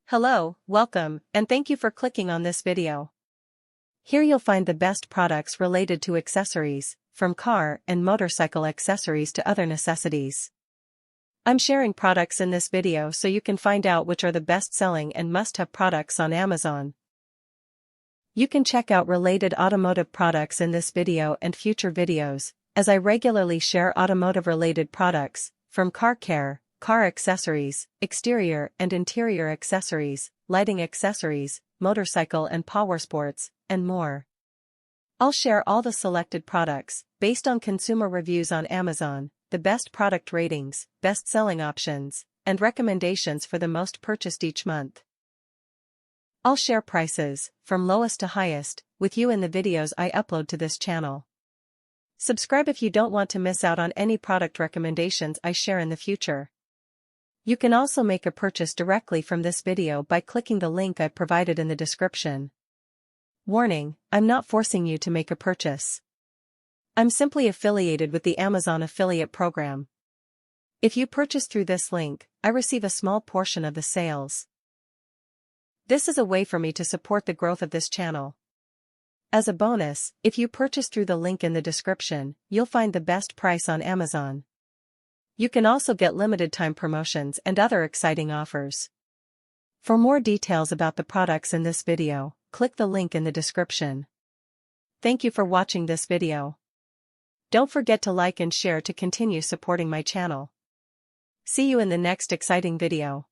Hello, welcome, and thank you for clicking on this video. Here you'll find the best products related to accessories, from car and motorcycle accessories to other necessities. I'm sharing products in this video so you can find out which are the best-selling and must-have products on Amazon. You can check out related automotive products in this video and future videos, as I regularly share automotive-related products, from car care, car accessories, exterior and interior accessories, lighting accessories, motorcycle and powersports, and more. I'll share all the selected products, based on consumer reviews on Amazon, the best product ratings, best-selling options, and recommendations for the most purchased each month. I'll share prices, from lowest to highest, with you in the videos I upload to this channel. Subscribe if you don't want to miss out on any product recommendations I share in the future. You can also make a purchase directly from this video by clicking the link I provided in the description. Warning, I'm not forcing you to make a purchase. I'm simply affiliated with the Amazon affiliate program. If you purchase through this link, I receive a small portion of the sales. This is a way for me to support the growth of this channel. As a bonus, if you purchase through the link in the description, you'll find the best price on Amazon. You can also get limited time promotions and other exciting offers. For more details about the products in this video, click the link in the description. Thank you for watching this video. Don't forget to like and share to continue supporting my channel. See you in the next exciting video.